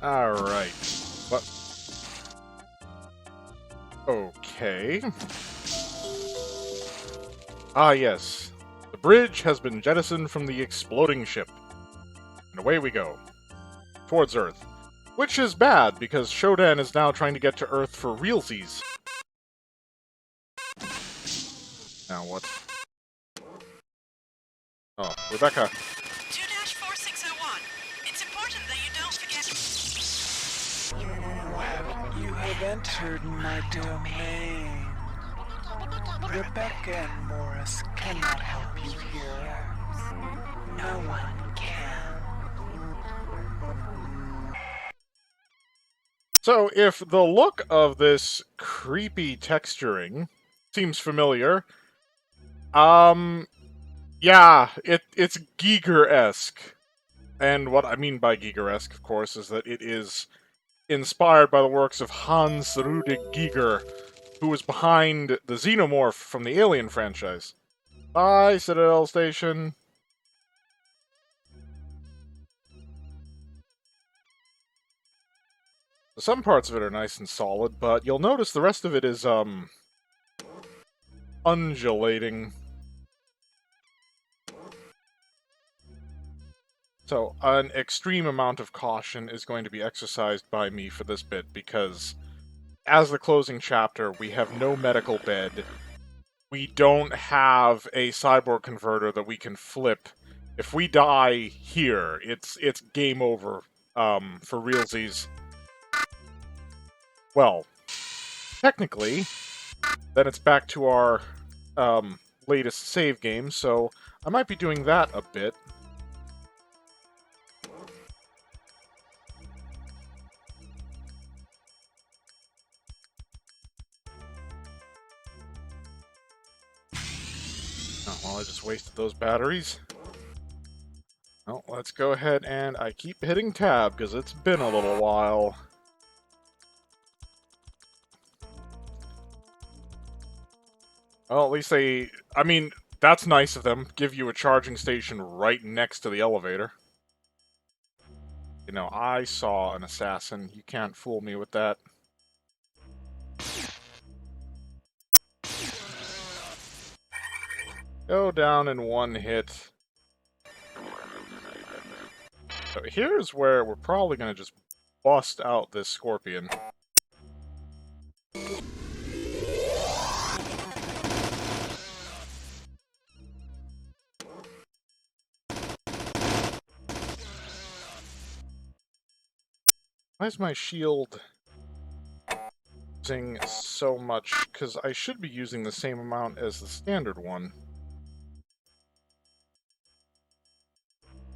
Alright. What? Okay. Ah, yes. The bridge has been jettisoned from the exploding ship. And away we go. Towards Earth. Which is bad, because Shodan is now trying to get to Earth for realsies. Now what? Oh, Rebecca. 2-4601. It's important that you don't forget. You have entered my domain. Rebecca and Morris cannot help you here. No one can. So, if the look of this creepy texturing seems familiar, yeah, it's Giger-esque. And what I mean by Giger-esque, of course, is that it is inspired by the works of Hans Rudig Giger, who was behind the Xenomorph from the Alien franchise. Bye, Citadel Station. Some parts of it are nice and solid, but you'll notice the rest of it is, undulating. So, an extreme amount of caution is going to be exercised by me for this bit, because as the closing chapter, we have no medical bed. We don't have a cyborg converter that we can flip. If we die here, it's game over, for realsies. Well, technically, then it's back to our, latest save game, so I might be doing that a bit. Oh, well, I just wasted those batteries. Well, let's go ahead and I keep hitting tab, because it's been a little while. Well, at least they... I mean, that's nice of them. Give you a charging station right next to the elevator. You know, I saw an assassin. You can't fool me with that. Go down in one hit. So here's where we're probably going to just bust out this scorpion. Why is my shield using so much? Because I should be using the same amount as the standard one.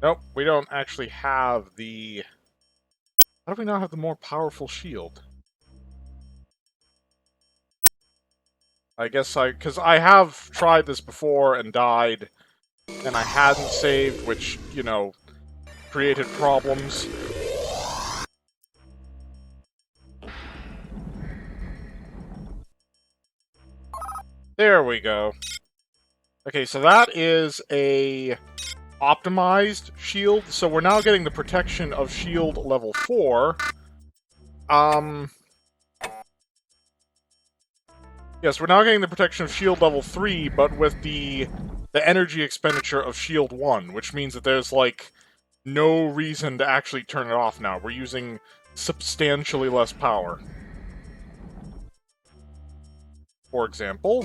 Nope, we don't actually have the... How do we not have the more powerful shield? I guess because I have tried this before and died, and I hadn't saved, which, you know, created problems. There we go. Okay, so that is a optimized shield, so we're now getting the protection of shield level 4. Yes, we're now getting the protection of shield level 3, but with the energy expenditure of shield 1, which means that there's, like, no reason to actually turn it off now. We're using substantially less power. For example...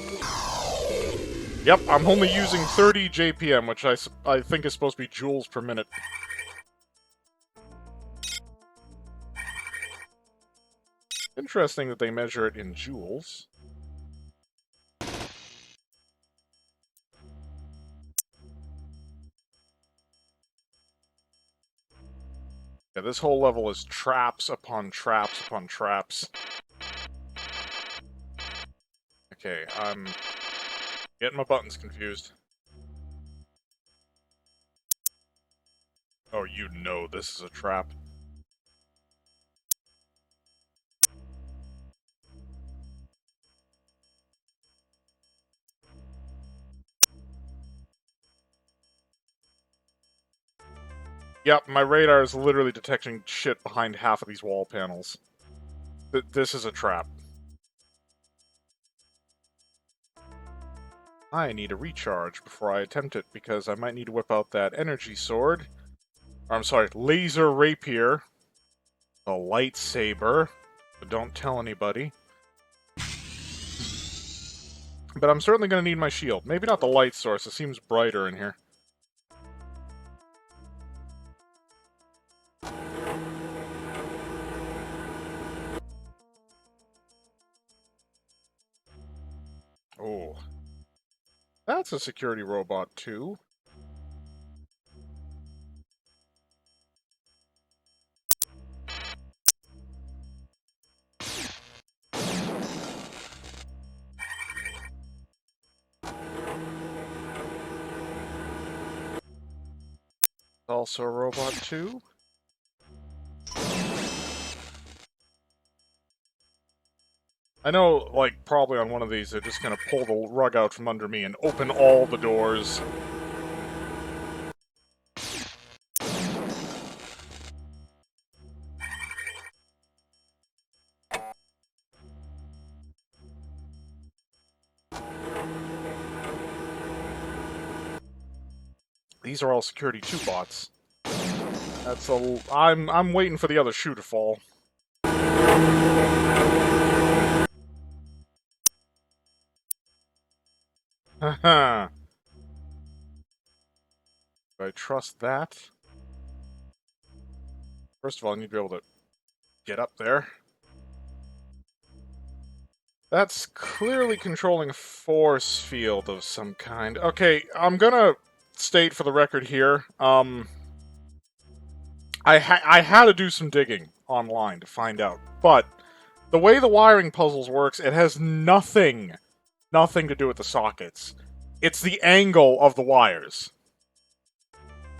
Yep, I'm only using 30 JPM, which I think is supposed to be joules per minute. Interesting that they measure it in joules. Yeah, this whole level is traps upon traps upon traps. Okay, I'm getting my buttons confused. Oh, you know this is a trap. Yep, my radar is literally detecting shit behind half of these wall panels. This is a trap. I need a recharge before I attempt it, because I might need to whip out that energy sword. Or, I'm sorry, laser rapier. A lightsaber. But don't tell anybody. But I'm certainly going to need my shield. Maybe not the light source, it seems brighter in here. Oh. That's a security robot, too. Also a robot, too. I know, like, probably on one of these, they're just gonna pull the rug out from under me and open all the doors. These are all security 2 bots. That's a... I'm waiting for the other shoe to fall. Haha. Do I trust that? First of all, I need to be able to get up there. That's clearly controlling a force field of some kind. Okay, I'm gonna state for the record here, I had to do some digging online to find out, but the way the wiring puzzles works, it has nothing to do with the sockets. It's the angle of the wires.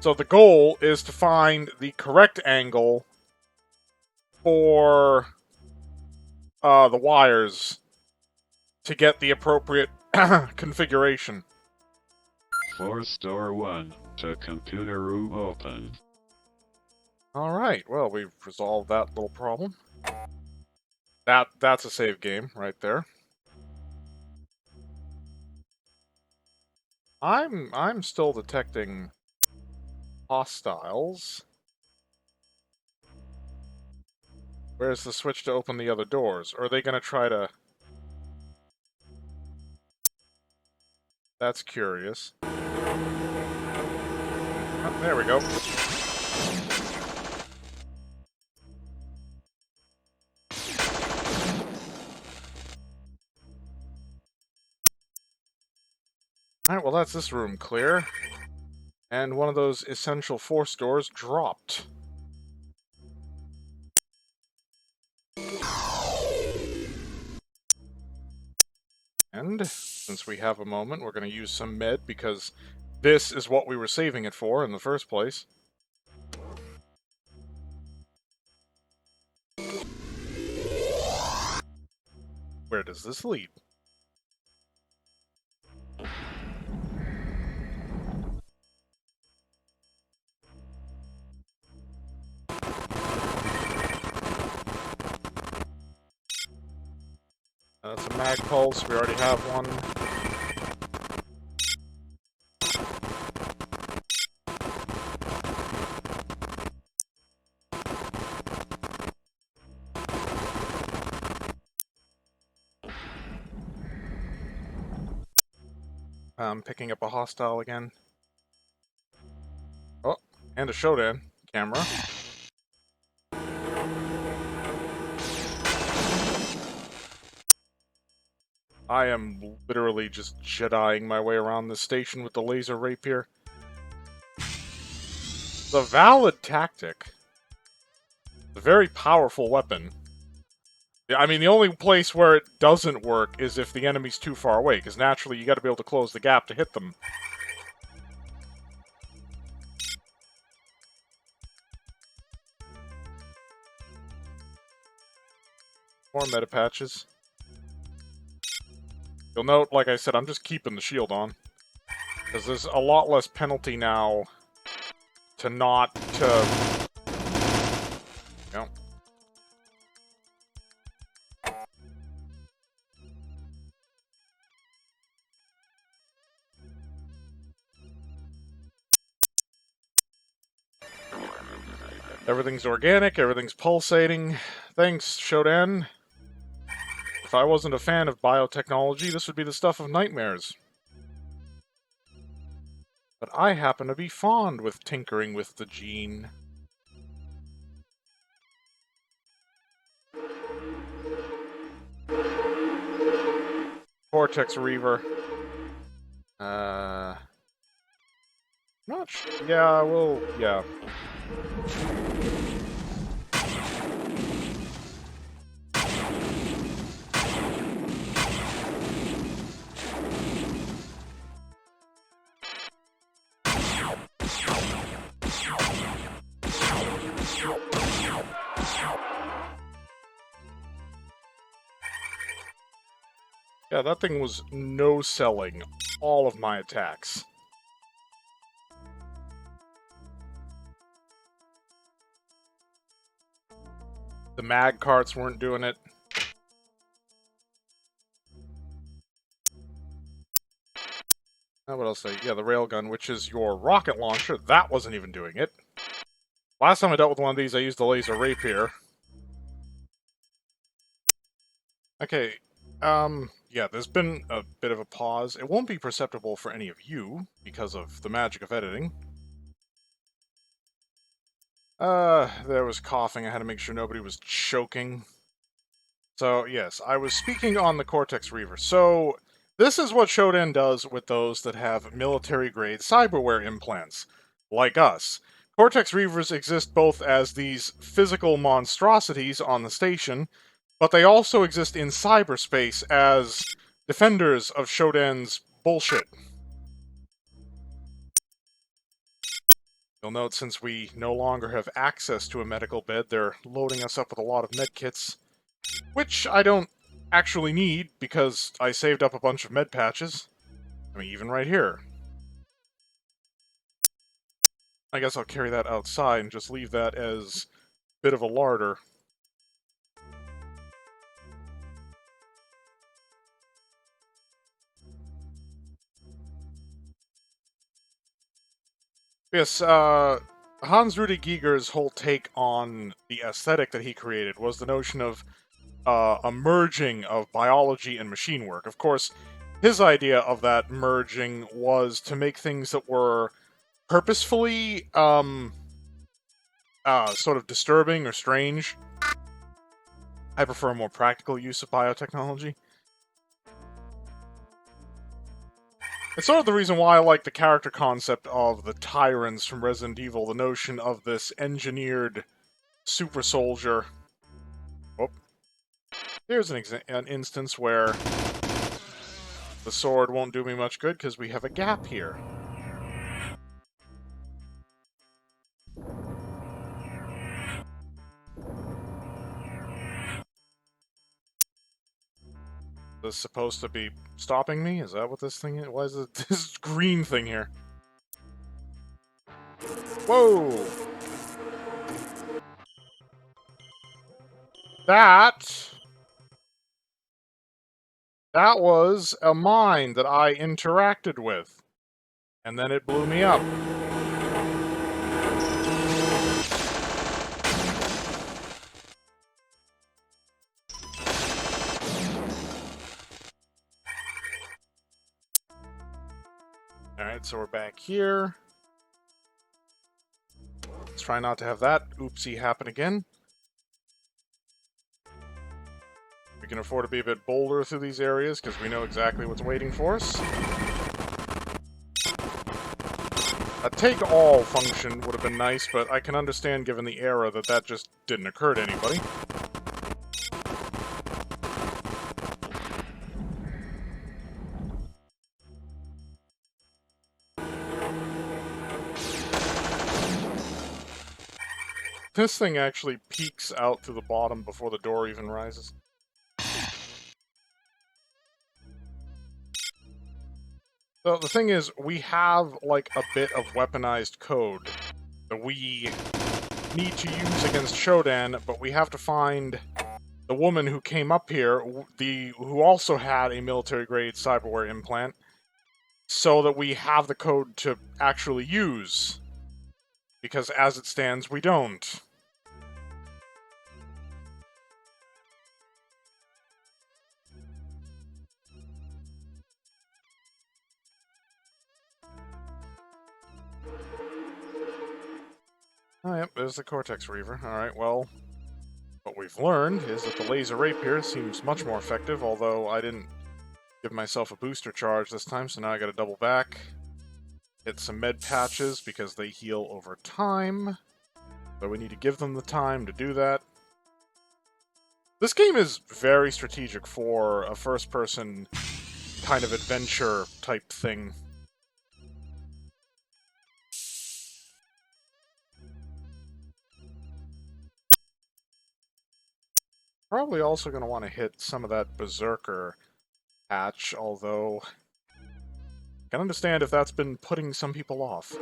So the goal is to find the correct angle for the wires to get the appropriate configuration. Force door 1 to computer room open. Alright, well, we've resolved that little problem. That's a save game right there. I'm still detecting hostiles. Where's the switch to open the other doors? Or are they gonna try to... That's curious. Oh, there we go. Alright, well that's this room clear. And one of those essential force doors dropped. And since we have a moment, we're going to use some med, because this is what we were saving it for in the first place. Where does this lead? That's a mag pulse, we already have one. I'm picking up a hostile again. Oh, and a Shodan camera. I am literally just Jediing my way around this station with the laser rapier. The valid tactic. A very powerful weapon. I mean, the only place where it doesn't work is if the enemy's too far away, because naturally you gotta be able to close the gap to hit them. More meta patches. You'll note, like I said, I'm just keeping the shield on. Because there's a lot less penalty now to not to... No. Everything's organic, everything's pulsating. Thanks, Shodan. If I wasn't a fan of biotechnology, this would be the stuff of nightmares. But I happen to be fond with tinkering with the gene. Cortex Reaver. Not sure. Yeah, well, yeah. Yeah, that thing was no-selling all of my attacks. The mag carts weren't doing it. What else? Yeah, the railgun, which is your rocket launcher, that wasn't even doing it. Last time I dealt with one of these, I used the laser rapier. Okay, yeah, there's been a bit of a pause. It won't be perceptible for any of you, because of the magic of editing. There was coughing. I had to make sure nobody was choking. So, yes, I was speaking on the Cortex Reaver. So, this is what Shodan does with those that have military-grade cyberware implants, like us. Cortex Reavers exist both as these physical monstrosities on the station, but they also exist in cyberspace as defenders of Shodan's bullshit. You'll note since we no longer have access to a medical bed, they're loading us up with a lot of medkits, which I don't actually need because I saved up a bunch of med patches. I mean, even right here. I guess I'll carry that outside and just leave that as a bit of a larder. Yes, Hans-Ruedi Giger's whole take on the aesthetic that he created was the notion of a merging of biology and machine work. Of course, his idea of that merging was to make things that were purposefully, sort of disturbing or strange. I prefer a more practical use of biotechnology. It's sort of the reason why I like the character concept of the Tyrants from Resident Evil, the notion of this engineered super soldier. Oh. Here's an instance where the sword won't do me much good because we have a gap here. This is supposed to be stopping me? Is that what this thing is? Why is it this green thing here? Whoa! That was a mine that I interacted with. And then it blew me up. Alright, so we're back here. Let's try not to have that oopsie happen again. We can afford to be a bit bolder through these areas because we know exactly what's waiting for us. A take-all function would have been nice, but I can understand given the era that that just didn't occur to anybody. This thing actually peeks out to the bottom before the door even rises. So the thing is, we have, like, a bit of weaponized code that we need to use against Shodan, but we have to find the woman who came up here, who also had a military-grade cyberware implant, so that we have the code to actually use. Because as it stands, we don't. Oh, yep, there's the Cortex Reaver. Alright, well, what we've learned is that the laser rapier seems much more effective, although I didn't give myself a booster charge this time, so now I gotta double back. Hit some med patches, because they heal over time. So we need to give them the time to do that. This game is very strategic for a first-person kind of adventure-type thing. Probably also going to want to hit some of that Berserker patch, although I can understand if that's been putting some people off.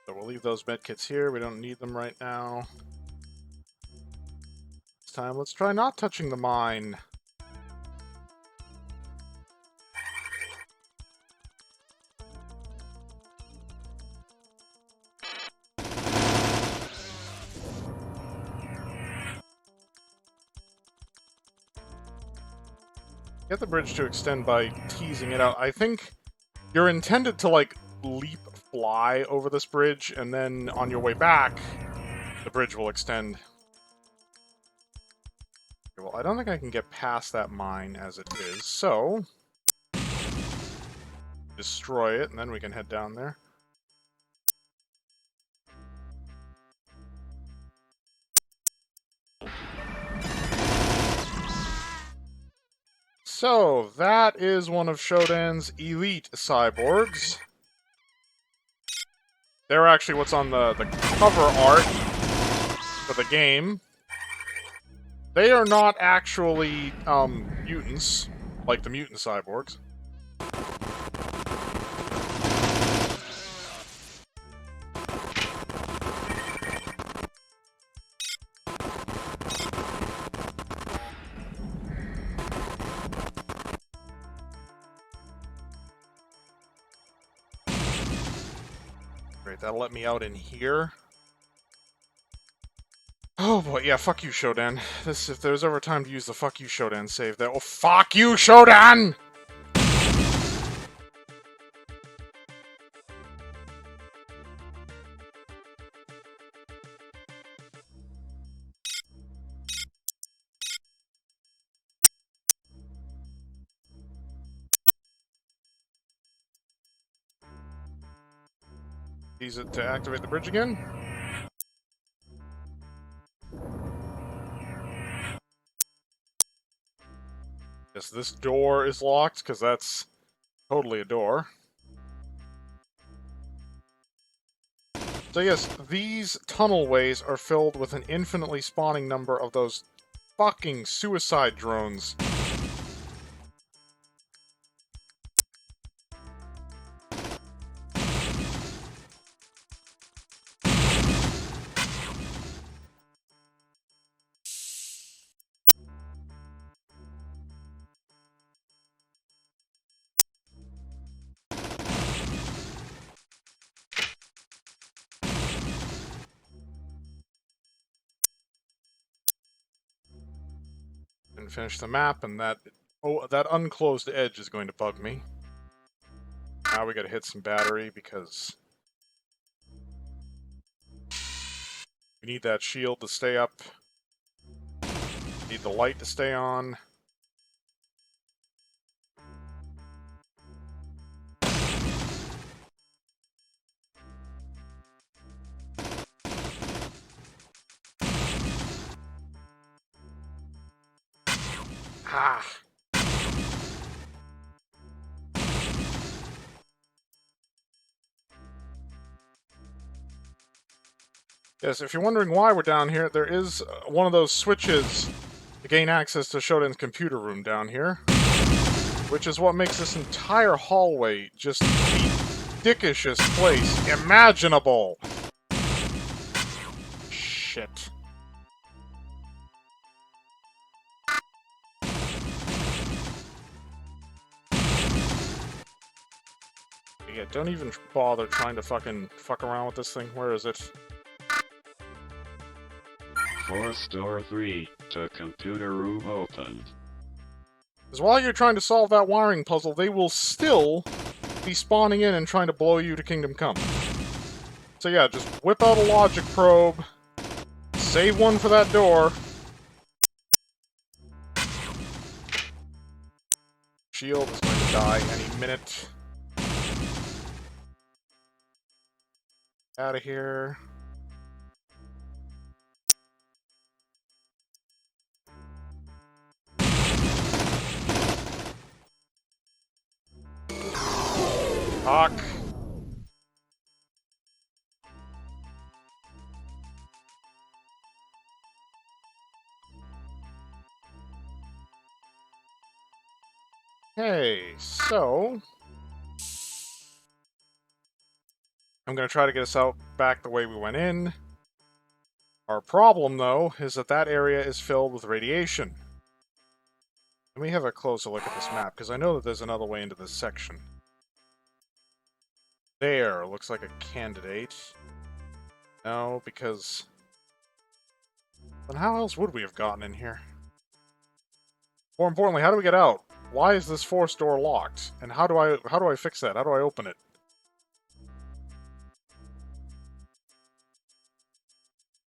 So we'll leave those medkits here, we don't need them right now. This time, let's try not touching the mine. Get the bridge to extend by teasing it out. I think you're intended to, like, leap fly over this bridge, and then on your way back, the bridge will extend. Okay, well, I don't think I can get past that mine as it is, so destroy it, and then we can head down there. So, that is one of Shodan's elite cyborgs. They're actually what's on the cover art for the game. They are not actually, mutants, like the mutant cyborgs. Great, that'll let me out in here. Oh boy, yeah, fuck you, Shodan. If there's ever time to use the fuck you, Shodan save there. Oh, fuck you, Shodan! Use it to activate the bridge again. Yes, this door is locked, because that's totally a door. So yes, these tunnelways are filled with an infinitely spawning number of those fucking suicide drones. And finish the map, and that unclosed edge is going to bug me. Now we gotta hit some battery, because we need that shield to stay up. Need the light to stay on. Ah! Yes, if you're wondering why we're down here, there is one of those switches to gain access to Shodan's computer room down here, which is what makes this entire hallway just the dickishest place imaginable. Shit. Yeah, don't even bother trying to fuck around with this thing. Where is it? Force door 3 to computer room opened. Because while you're trying to solve that wiring puzzle, they will still be spawning in and trying to blow you to Kingdom Come. So yeah, just whip out a logic probe, save one for that door. Shield is going to die any minute. Out of here. Fuck. Okay, so I'm gonna try to get us out back the way we went in. Our problem, though, is that that area is filled with radiation. Let me have a closer look at this map, because I know that there's another way into this section. There, looks like a candidate. No, because... then how else would we have gotten in here? More importantly, how do we get out? Why is this force door locked? And how do I fix that? How do I open it?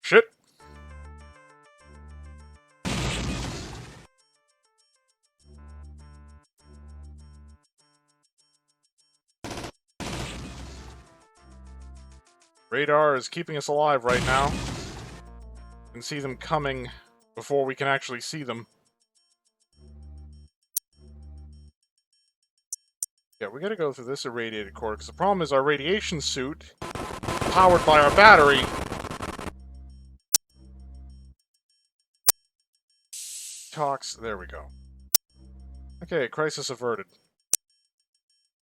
Shit! Radar is keeping us alive right now. You can see them coming before we can actually see them. Yeah, we gotta go through this irradiated core, because the problem is our radiation suit, powered by our battery, talks... there we go. Okay, crisis averted.